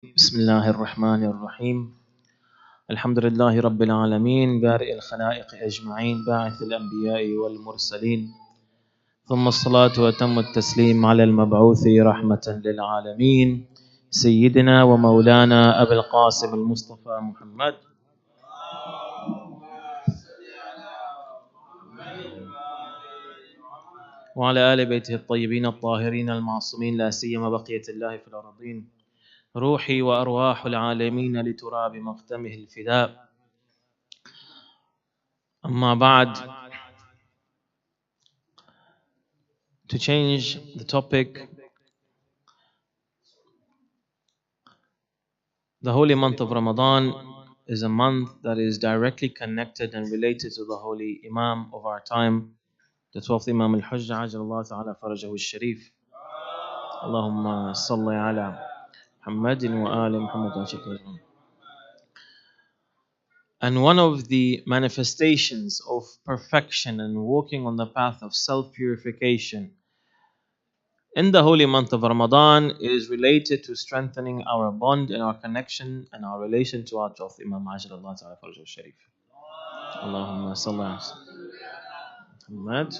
بسم الله الرحمن الرحيم الحمد لله رب العالمين بارئ الخلائق أجمعين باعث الأنبياء والمرسلين ثم الصلاة وتم التسليم على المبعوث رحمة للعالمين سيدنا ومولانا أبي القاسم المصطفى محمد وعلى آل بيته الطيبين الطاهرين المعصومين لا سيما بقية الله في الأرضين روحي وأرواح العالمين لتراب مقدمه الفداء أما بعد. To change the topic, the holy month of Ramadan is a month that is directly connected and related to the holy Imam of our time, the 12th Imam al-Hujjah, Ajalallahu Ta'ala Farajahu al-Sharif. Allahumma salli ala Muhammadin wa ali Muhammad. And one of the manifestations of perfection and walking on the path of self-purification in the holy month of Ramadan is related to strengthening our bond and our connection and our relation to our 12th Imam Ajalallahu Ta'ala Farajahu al-Sharif. Allahumma salli ala Muhammad.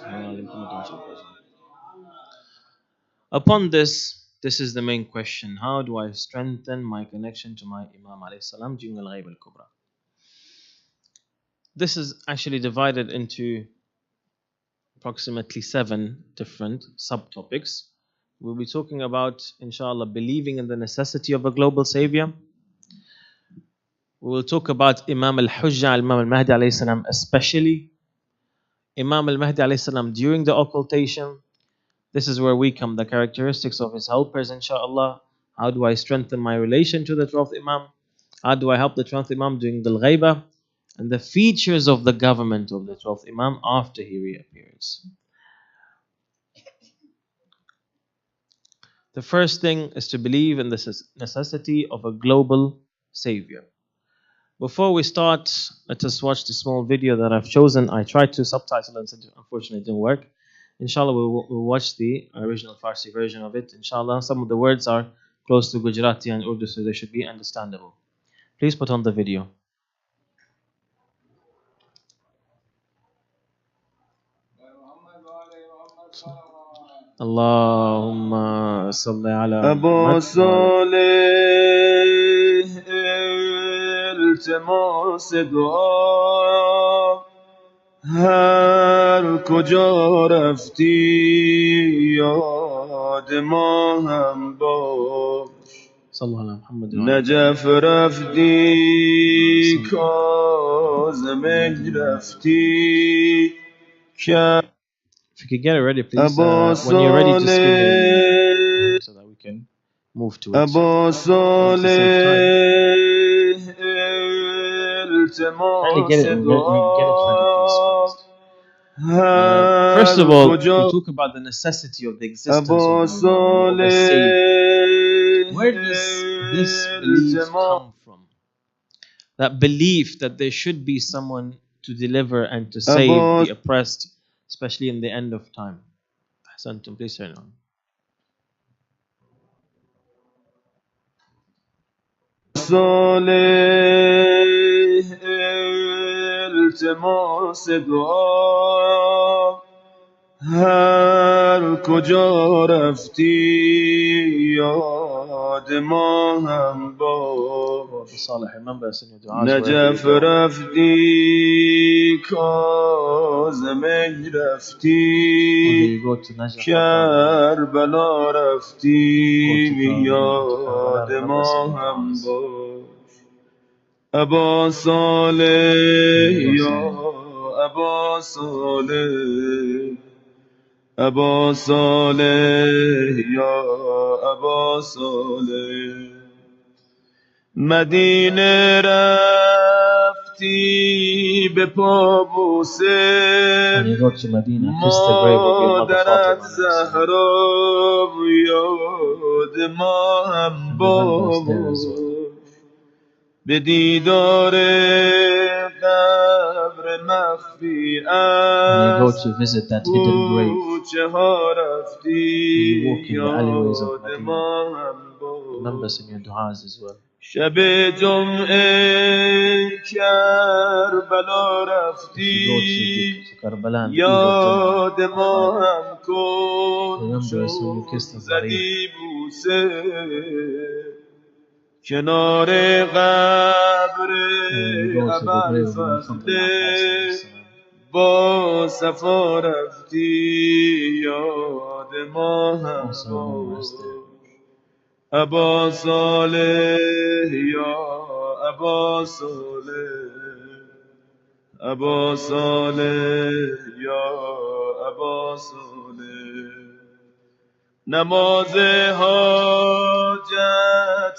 Upon this is the main question: how do I strengthen my connection to my Imam alayhi salam during al-Ghaib al-Kubra? This is actually divided into approximately 7 different subtopics. We'll be talking about, inshallah, believing in the necessity of a global savior. We will talk about Imam al-Hujjah, Imam al-Mahdi alayhi salam, especially Imam al-Mahdi alayhi salam during the occultation. This is where we come, the characteristics of his helpers, inshallah. How do I strengthen my relation to the 12th Imam? How do I help the 12th Imam during the Ghaibah? And the features of the government of the 12th Imam after he reappears. The first thing is to believe in the necessity of a global savior. Before we start, let us watch the small video that I've chosen. I tried to subtitle it, unfortunately it didn't work. Inshallah, we'll watch the original Farsi version of it. Inshallah, some of the words are close to Gujarati and Urdu, so they should be understandable. Please put on the video. Allahumma salli ala Abu Salih iltimas dua har kuja rafti yad ma ham bash Najaf rafti Kazim rafti If you could get it ready, please. When you're ready to skip it, so that we can move to it. Abu Salih Kindly get it ready, please. First of all, we talk about the necessity of the existence of a Savior. Where does this belief come from? That belief that there should be someone to deliver and to save the oppressed, especially in the end of time. Ahsantum, please turn on. Salih iltimas dua har kuja rafti yad ma ham bash Najaf rafti Kazim rafti Karbala rafti yad ma ham bash Abu Salih ya Abu Salih Abu Salih ya Abu Salih Medine rafti be pa buse Madarat Zahra yad ma ham bash بدیدار قبر مخفی از کوچه ها رفتی یاد ما هم باش Remember us in your du'as as well. شب جمعه کربلا رفتی یاد ما هم کن چون زدی بوسه کنار قبر ابوالفضل با صفا رفتی یاد ما هم کن ابا صالح یا ابا صالح ابا صالح یا ابا صالح نماز حاجت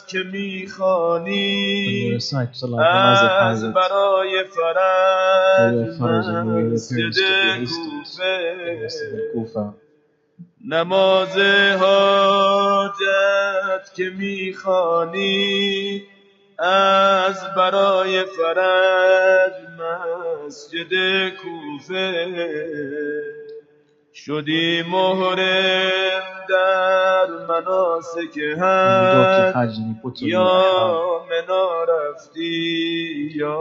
که میخوانی از برای فرج مسجد کوفه نماز حاجت که میخوانی از برای فرج مسجد کوفه شدی محرم در مناسک حج یا منا رفتی یا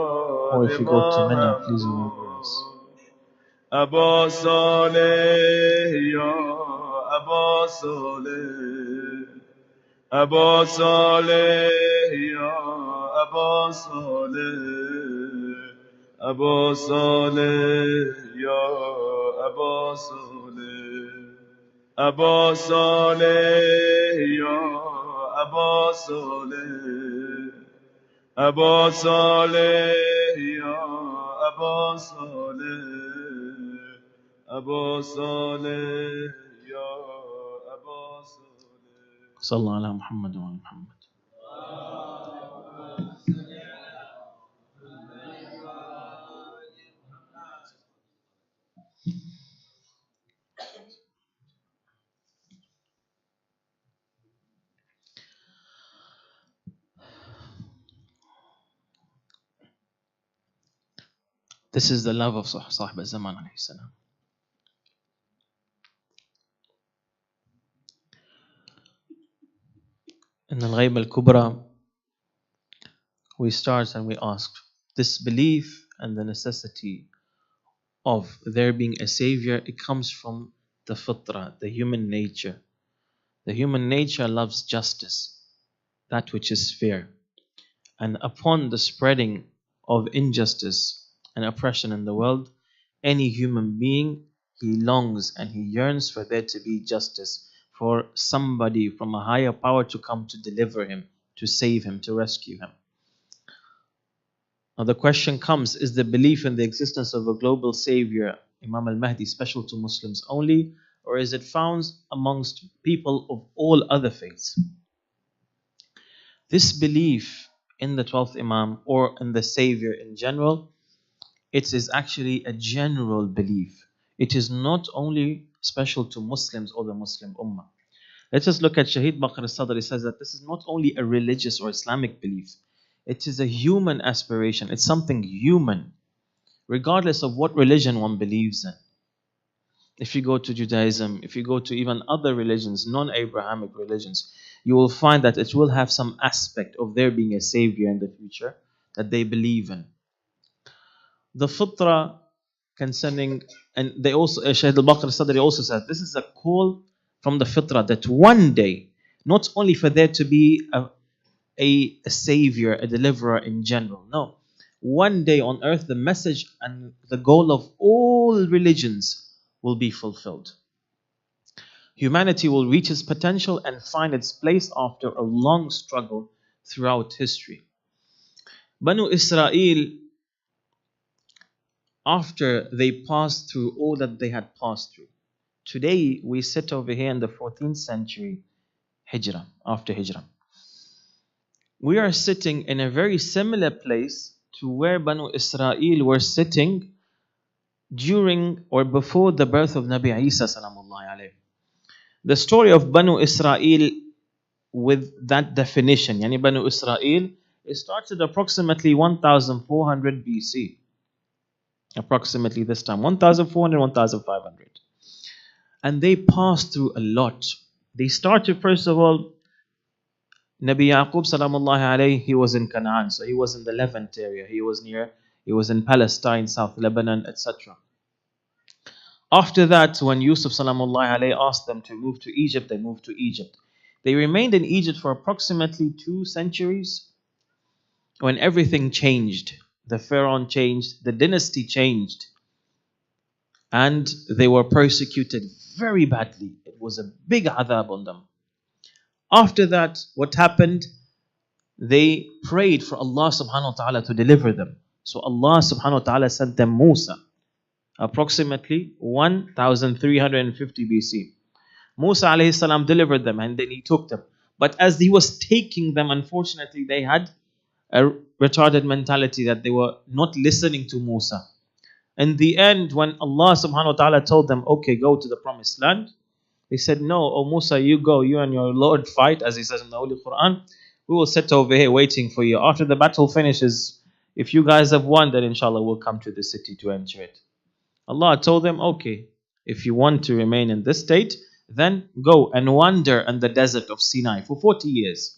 ابا صالح یا ابا صالح ابا صالح یا ابا صالح ابا صالح یا ابا صالح ابا صالح یا ابا صالح ابا صالح یا ابا صالح ابا صالح یا ابا صالح صلى الله على محمد وعلى محمد. This is the love of Sahib al-Zaman alayhi salam. In Al-Ghaib al-Kubra, we start and we ask, this belief and the necessity of there being a savior, it comes from the fitra, the human nature. The human nature loves justice, that which is fair. And upon the spreading of injustice and oppression in the world, any human being, he longs and he yearns for there to be justice, for somebody from a higher power to come to deliver him, to save him, to rescue him. Now the question comes, is the belief in the existence of a global savior, Imam al-Mahdi, special to Muslims only, or is it found amongst people of all other faiths? This belief in the 12th Imam or in the savior in general, it is actually a general belief. It is not only special to Muslims or the Muslim Ummah. Let us look at Shaheed Baqir al-Sadr. He says that this is not only a religious or Islamic belief, it is a human aspiration. It's something human, regardless of what religion one believes in. If you go to Judaism, if you go to even other religions, non-Abrahamic religions, you will find that it will have some aspect of there being a savior in the future that they believe in. The fitra concerning, and they also, Shaykh al-Baqir al-Sadri also said, this is a call from the fitra that one day, not only for there to be a savior, a deliverer in general, no. One day on earth, the message and the goal of all religions will be fulfilled. Humanity will reach its potential and find its place after a long struggle throughout history. Banu Israel, after they passed through all that they had passed through, today we sit over here in the 14th century Hijrah, after Hijrah. We are sitting in a very similar place to where Banu Israel were sitting during or before the birth of Nabi Isa salamullahi alayhi. The story of Banu Israel with that definition, yani Banu Israel, it started approximately 1400 BC. Approximately this time, 1400, 1500. And they passed through a lot. They started, first of all, Nabi Yaqub salamullahi alayhi, he was in Canaan, so he was in the Levant area. He was in Palestine, South Lebanon, etc. After that, when Yusuf salamullahi alayhi asked them to move to Egypt, they moved to Egypt. They remained in Egypt for approximately 2 centuries when everything changed. The pharaoh changed, the dynasty changed, and they were persecuted very badly. It was a big adhab on them. After that, what happened? They prayed for Allah subhanahu wa ta'ala to deliver them. So Allah subhanahu wa ta'ala sent them Musa, approximately 1350 BC. Musa alayhi salam delivered them and then he took them. But as he was taking them, unfortunately, they had a retarded mentality that they were not listening to Musa. In the end, when Allah subhanahu wa ta'ala told them, okay, go to the promised land, they said, no, oh Musa, you go, you and your Lord fight, as he says in the Holy Quran. We will sit over here waiting for you. After the battle finishes, if you guys have won, then inshallah we'll come to the city to enter it. Allah told them, okay, if you want to remain in this state, then go and wander in the desert of Sinai for 40 years.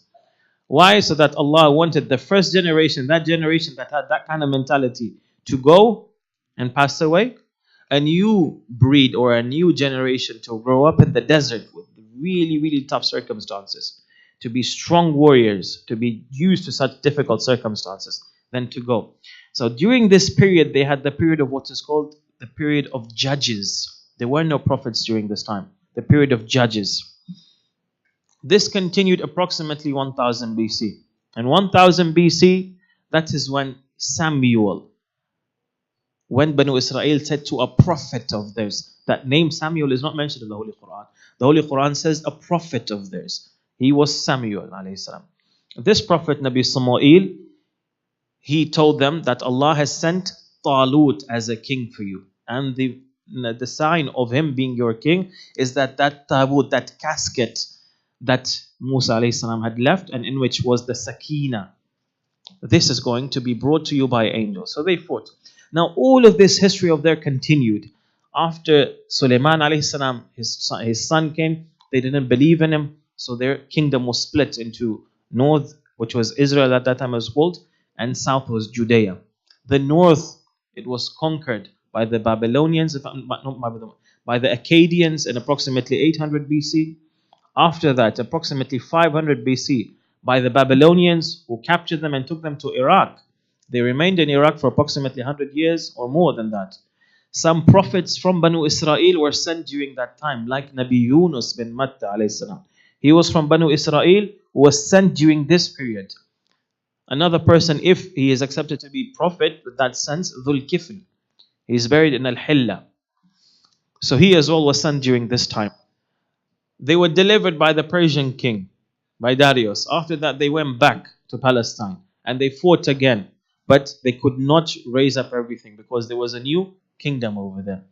Why? So that Allah wanted the first generation, that generation that had that kind of mentality, to go and pass away. A new breed or a new generation to grow up in the desert with really, really tough circumstances, to be strong warriors, to be used to such difficult circumstances, then to go. So during this period, they had the period of what is called the period of judges. There were no prophets during this time. The period of judges. This continued approximately 1000 BC. And 1000 BC, that is when Samuel, when Banu Israel said to a prophet of theirs, that name Samuel is not mentioned in the Holy Quran. The Holy Quran says a prophet of theirs. He was Samuel alayhi salam. This prophet, Nabi Samuel, he told them that Allah has sent Talut as a king for you. And the sign of him being your king is that tabut, that casket that Musa alayhi salam had left and in which was the Sakina. This is going to be brought to you by angels. So they fought. Now all of this history of theirs continued. After Sulaiman alayhi salam, his son came, they didn't believe in him, so their kingdom was split into north, which was Israel at that time was called, and south was Judea. The north, it was conquered by the Babylonians, by the Akkadians in approximately 800 BC. After that, approximately 500 BC, by the Babylonians who captured them and took them to Iraq. They remained in Iraq for approximately 100 years or more than that. Some prophets from Banu Israel were sent during that time, like Nabi Yunus bin Matta alayhi salam. He was from Banu Israel, who was sent during this period. Another person, if he is accepted to be prophet, with that sense, Dhul Kifl. He is buried in Al-Hilla. So he as well was sent during this time. They were delivered by the Persian king, by Darius. After that, they went back to Palestine and they fought again. But they could not raise up everything because there was a new kingdom over there.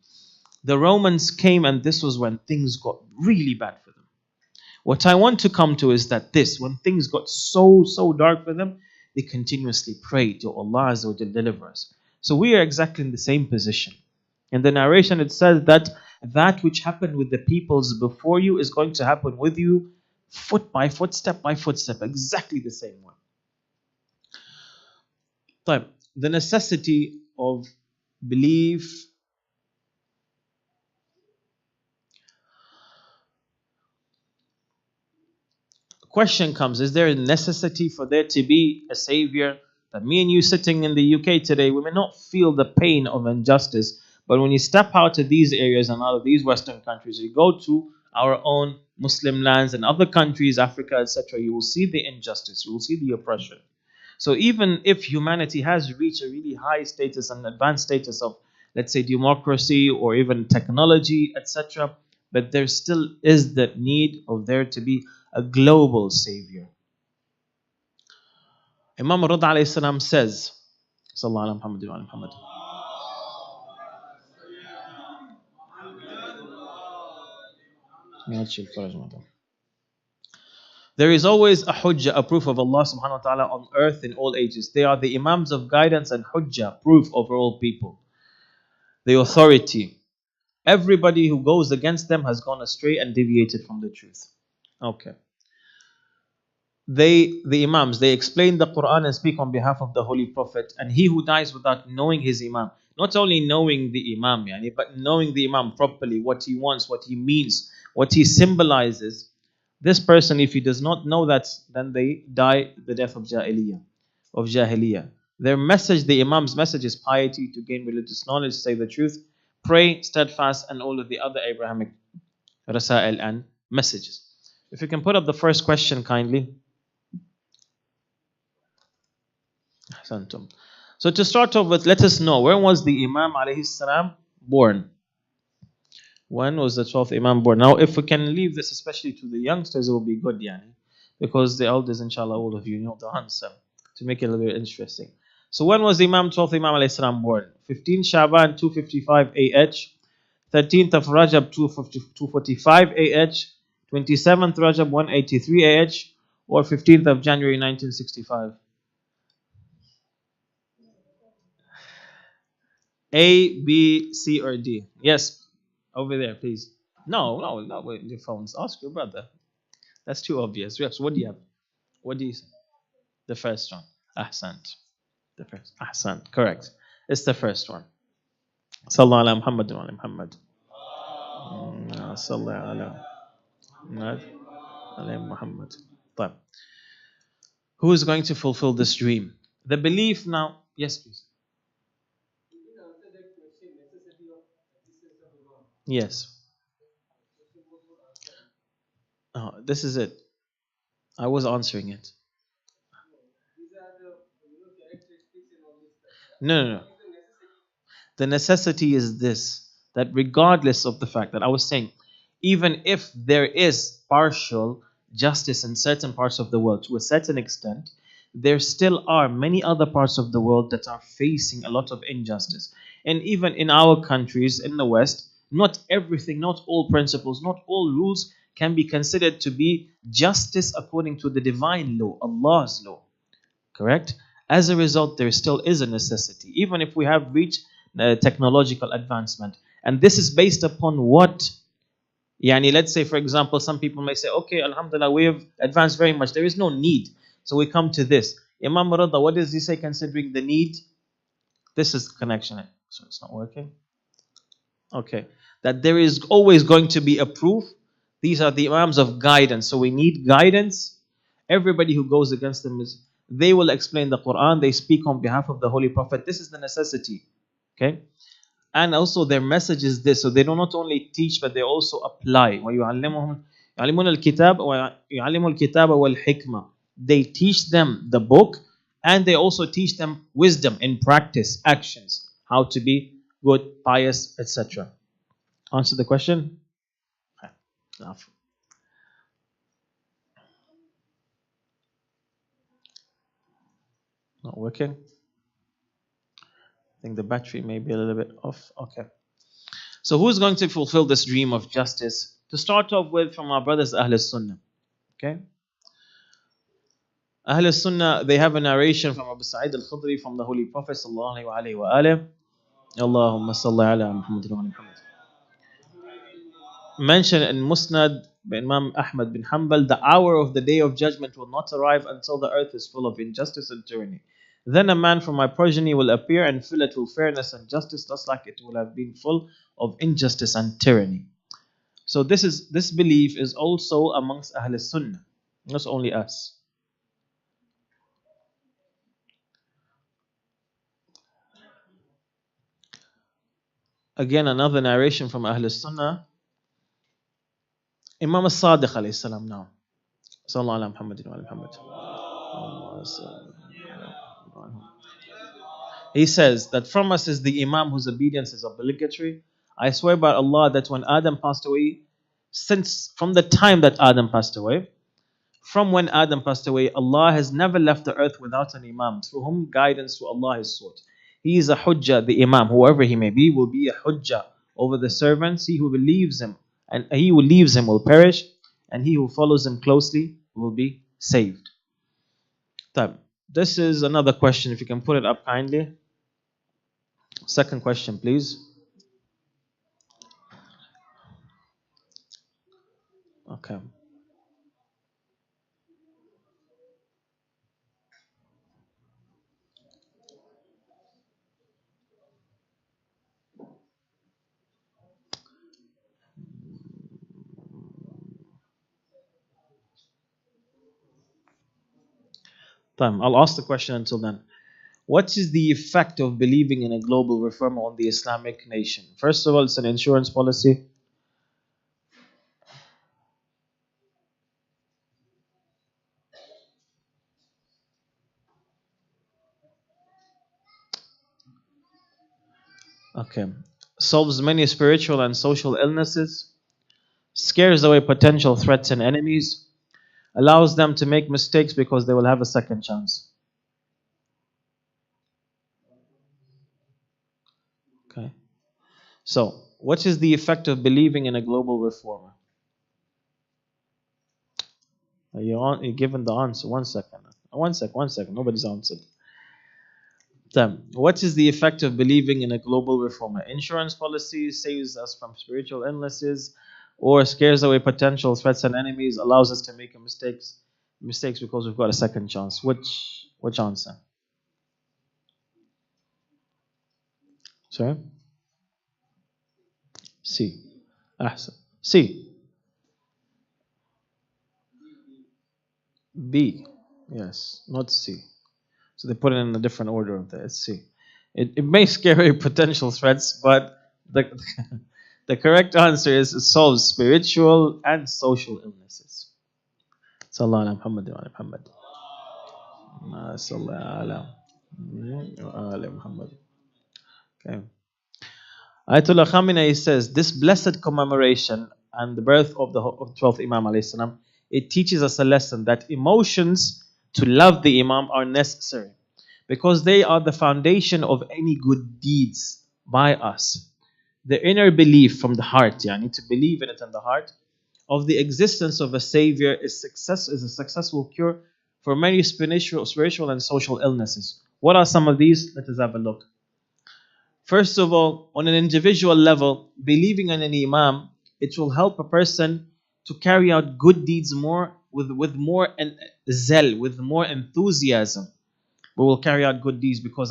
The Romans came and this was when things got really bad for them. What I want to come to is that when things got so dark for them, they continuously prayed to Allah Azza wa Jal, deliver us. So we are exactly in the same position. In the narration it says that which happened with the peoples before you is going to happen with you foot by foot, step by footstep, exactly the same way. The necessity of belief. Question comes, is there a necessity for there to be a savior? That me and you sitting in the UK today, we may not feel the pain of injustice, but when you step out of these areas and out of these Western countries, you go to our own Muslim lands and other countries, Africa, etc., you will see the injustice, you will see the oppression. So even if humanity has reached a really high status and advanced status of, let's say, democracy or even technology, etc., but there still is the need of there to be a global savior. Imam Rud alayhi salam says, Sallallahu Alaihi Muhammad. There is always a hujjah, a proof of Allah subhanahu wa ta'ala on earth in all ages. They are the Imams of Guidance and hujjah, proof over all people. The authority. Everybody who goes against them has gone astray and deviated from the truth. Okay. the Imams, they explain the Quran and speak on behalf of the Holy Prophet. And he who dies without knowing his Imam, not only knowing the Imam, but knowing the Imam properly, what he wants, what he means, what he symbolizes, this person, if he does not know that, then they die the death of Jahiliyyah. Their message, the Imam's message, is piety, to gain religious knowledge, say the truth, pray, steadfast, and all of the other Abrahamic rasail and messages. If you can put up the first question kindly. So to start off with, let us know, when was the Imam alayhi salam born? When was the 12th Imam born? Now, if we can leave this especially to the youngsters, it will be good, because the elders, inshallah, all of you know the answer, to make it a little bit interesting. So when was the 12th Imam alayhi salam born? 15 Shaban 255 AH, 13th of Rajab 245 AH, 27th Rajab 183 AH, or 15th of January 1965? A, B, C, or D? Yes, over there, please. No, not with your phones. Ask your brother. That's too obvious. Yes, what do you have? What do you say? The first one. Ahsant. The first. Ahsant. Correct. It's the first one. Sallallahu ala Muhammad wa ala Muhammad. Sallallahu ala Muhammad wa ala Muhammad. طيب. Who is going to fulfill this dream? The belief now. Yes, please. Yes. Oh, this is it. I was answering it. No. The necessity is this, that regardless of the fact that I was saying, even if there is partial justice in certain parts of the world to a certain extent, there still are many other parts of the world that are facing a lot of injustice. And even in our countries in the West, not everything, not all principles, not all rules can be considered to be justice according to the divine law, Allah's law. Correct? As a result, there still is a necessity, even if we have reached technological advancement. And this is based upon what? Let's say, for example, some people may say, okay, alhamdulillah, we have advanced very much. There is no need. So we come to this. Imam Rada, what does he say considering the need? This is the connection. So it's not working. Okay. That there is always going to be a proof. These are the Imams of Guidance. So we need guidance. Everybody who goes against them, they will explain the Quran. They speak on behalf of the Holy Prophet. This is the necessity. Okay? And also their message is this. So they do not only teach, but they also apply. وَيُعَلِّمُونَ الْكِتَابَ وَالْحِكْمَةِ. They teach them the book, and they also teach them wisdom in practice, actions, how to be good, pious, etc. Answer the question? Enough. Not working? I think the battery may be a little bit off. Okay. So who's going to fulfill this dream of justice? To start off with, from our brothers Ahl Sunnah. Okay? Ahl Sunnah, they have a narration from Abu Sa'id al-Khudri from the Holy Prophet sallallahu alayhi wa alayhi. Allahumma salli ala Muhammad wa Muhammad. Mentioned in Musnad by Imam Ahmad bin Hanbal, the hour of the day of judgment will not arrive until the earth is full of injustice and tyranny. Then a man from my progeny will appear and fill it with fairness and justice, just like it will have been full of injustice and tyranny. So this belief is also amongst Ahl Sunnah, not only us. Again, another narration from Ahl Sunnah. Imam al-Sadiq alayhi salam now. Sallallahu ala Muhammadin wa ala Muhammad. He says that from us is the Imam whose obedience is obligatory. I swear by Allah that when Adam passed away, from the time that Adam passed away, from when Adam passed away, Allah has never left the earth without an Imam, through whom guidance to Allah is sought. He is a Hujjah, the Imam, whoever he may be, will be a Hujjah over the servants. He who believes him, and he who leaves him will perish, and he who follows him closely will be saved. This is another question, if you can put it up kindly. Second question, please. Okay. I'll ask the question until then. What is the effect of believing in a global reform on the Islamic nation? First of all, it's an insurance policy. Okay. Solves many spiritual and social illnesses, scares away potential threats and enemies, allows them to make mistakes because they will have a second chance. Okay. So, what is the effect of believing in a global reformer? You're given the answer. 1 second. 1 second. 1 second. Nobody's answered. Then, what is the effect of believing in a global reformer? Insurance policy saves us from spiritual illnesses, or scares away potential threats and enemies, allows us to make mistakes because we've got a second chance. Which answer? Sorry? C. Ahsan. C. B. Yes, not C. So they put it in a different order of there. It's C. It may scare away potential threats, but the the correct answer is it solves spiritual and social illnesses. Sallallahu ala Muhammad wa ala Muhammad. Sallallahu ala Muhammad. Okay. Ayatollah Khamenei says this blessed commemoration and the birth of the 12th Imam alayhi salam, it teaches us a lesson that emotions to love the Imam are necessary because they are the foundation of any good deeds by us. The inner belief from the heart, yani to believe in it in the heart, of the existence of a savior is a successful cure for many spiritual and social illnesses. What are some of these? Let us have a look. First of all, on an individual level, believing in an Imam, it will help a person to carry out good deeds with more zeal, with more enthusiasm. We will carry out good deeds because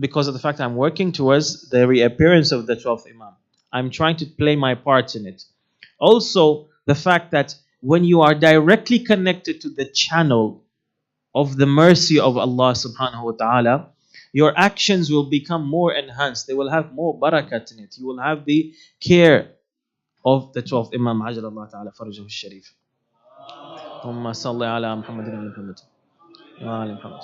because of the fact I'm working towards the reappearance of the 12th Imam. I'm trying to play my part in it. Also, the fact that when you are directly connected to the channel of the mercy of Allah subhanahu wa ta'ala, your actions will become more enhanced. They will have more barakat in it. You will have the care of the 12th Imam Ajal Allah Ta'ala Farajahu Sharif. Allahumma salli ala Muhammadin wa Muhammad.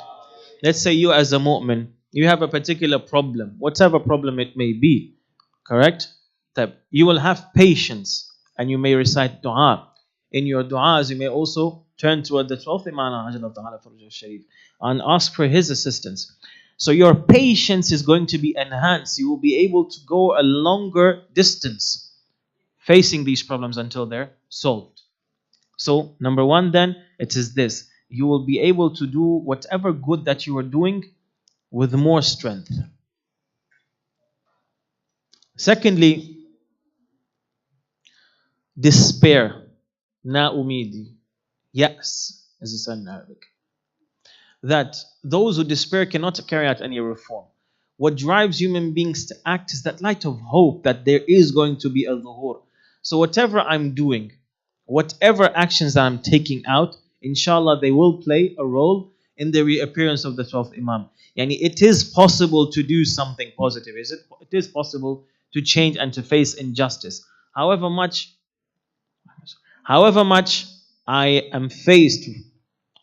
Let's say you as a mu'min, you have a particular problem, whatever problem it may be, correct? That you will have patience and you may recite dua. In your du'as, you may also turn toward the 12th Imam Ajal Allah Ta'ala Farajahu Sharif and ask for his assistance. So your patience is going to be enhanced. You will be able to go a longer distance facing these problems until they're solved. So number one then, it is this. You will be able to do whatever good that you are doing with more strength. Secondly, despair. Na umidi. Yes, as it's said in Arabic. That those who despair cannot carry out any reform. What drives human beings to act is that light of hope that there is going to be a dhuhur. So whatever I'm doing, whatever actions that I'm taking out, inshallah they will play a role in the reappearance of the 12th Imam. Yani it is possible to do something positive. It is possible to change and to face injustice. However much I am faced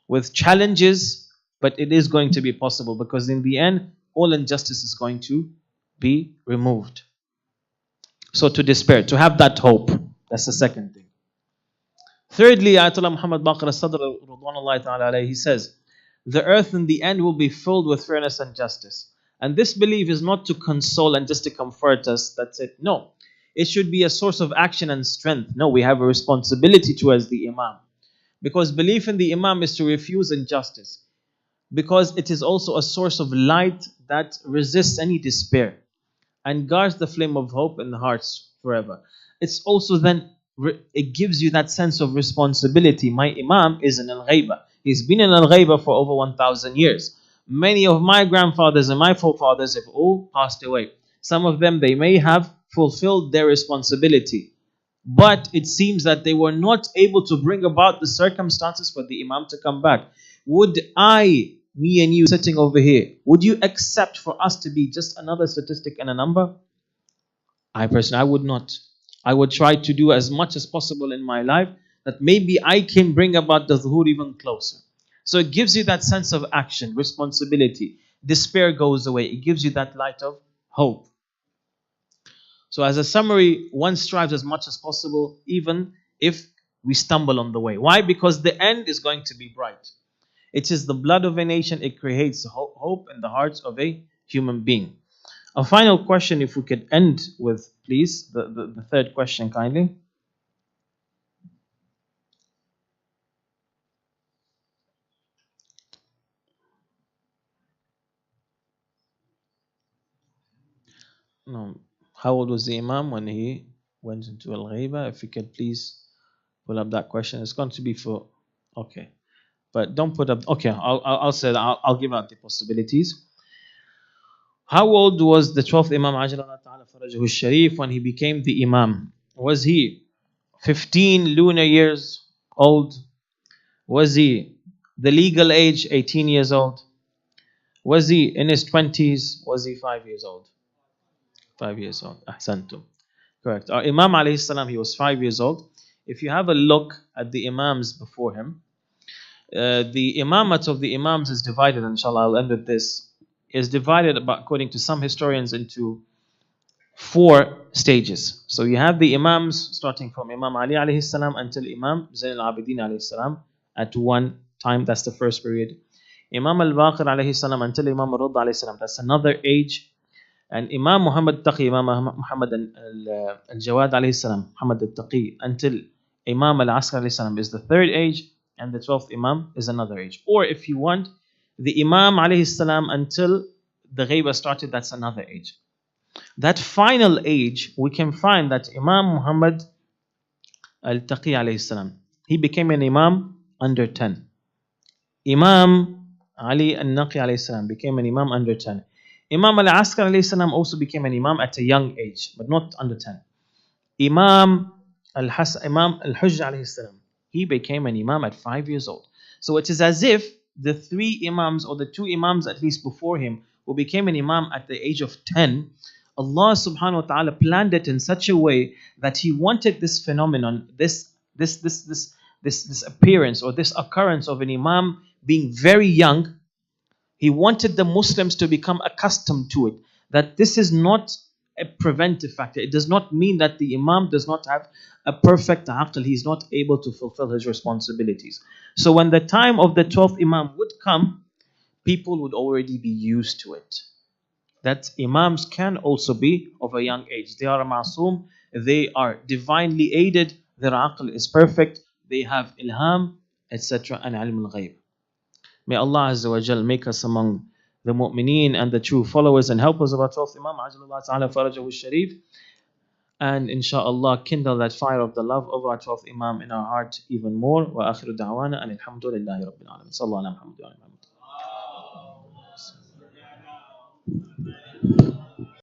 with challenges, but it is going to be possible because in the end, all injustice is going to be removed. So to despair, to have that hope, that's the second thing. Thirdly, Ayatollah Muhammad Baqir al-Sadr, Radwanullahi ta'ala alayhi, he says, the earth in the end will be filled with fairness and justice. And this belief is not to console and just to comfort us, that's it. No, it should be a source of action and strength. No, we have a responsibility towards the Imam. Because belief in the Imam is to refuse injustice. Because it is also a source of light that resists any despair and guards the flame of hope in the hearts forever. It's also then, it gives you that sense of responsibility. My Imam is in al-ghaiba. He's been in al-ghaiba for over 1,000 years. Many of my grandfathers and my forefathers have all passed away. Some of them, they may have fulfilled their responsibility, but it seems that they were not able to bring about the circumstances for the Imam to come back. would me and you sitting over here, would you accept for us to be just another statistic and a number? I would not. I would try to do as much as possible in my life that maybe I can bring about the zuhur even closer. So it gives you that sense of action, responsibility. Despair goes away. It gives you that light of hope. So as a summary, one strives as much as possible, even if we stumble on the way. Why? Because the end is going to be bright. It is the blood of a nation. It creates hope in the hearts of a human being. A final question, if we could end with, please, the third question, kindly. No. How old was the Imam when he went into Al-Ghaiba? If you could please pull up that question. It's going to be for, okay. But don't put up, okay, I'll say that. I'll give out the possibilities. How old was the 12th Imam Ajlallahu Ta'ala Farajahu Sharif when he became the Imam? Was he 15 lunar years old? Was he the legal age 18 years old? Was he in his 20s? Was he 5 years old? 5 years old. Ahsantum. Correct. Our Imam alayhi salam, he was 5 years old. If you have a look at the Imams before him, the Imamat of the Imams is divided, inshallah, I'll end with this, is divided, according to some historians, into 4 stages. So you have the Imams starting from Imam Ali alayhi salam until Imam Zain al-Abidin alayhi salam at one time. That's the first period. Imam al-Baqir alayhi salam until Imam al-Rud alayhi salam. That's another age. And Imam Muhammad Taqi, Imam Muhammad al-Jawad alayhi salam, Muhammad al-Taqi, until Imam al-Askar alayhi salam is the third age, and the 12th Imam is another age. Or if you want, the Imam alayhi salam until the Ghaiba started, that's another age. That final age, we can find that Imam Muhammad al-Taqi alayhi salam, he became an Imam under 10. Imam Ali al-Naqi alayhi salam became an Imam under 10. Imam al-Askar alayhi salam also became an Imam at a young age, but not under 10. Imam al-Hujj alayhi salam, he became an Imam at 5 years old. So it is as if the 3 Imams, or the 2 Imams at least before him, who became an Imam at the age of 10, Allah subhanahu wa ta'ala planned it in such a way that He wanted this phenomenon, this appearance or this occurrence of an Imam being very young. He wanted the Muslims to become accustomed to it. That this is not a preventive factor. It does not mean that the Imam does not have a perfect aql. He's not able to fulfill his responsibilities. So when the time of the 12th Imam would come, people would already be used to it. That Imams can also be of a young age. They are ma'soom. They are divinely aided. Their aql is perfect. They have ilham, etc. and ilm al-ghayb. May Allah Azza wa Jal make us among the mu'mineen and the true followers and helpers of our 12th Imam Ajlallahu Ta'ala Farajahu Sharif, and inshaAllah kindle that fire of the love of our 12th Imam in our heart even more. Wa akhiru da'wana and alhamdulillahi rabbil alamin. Sallallahu ala Muhammad wa ala Muhammad.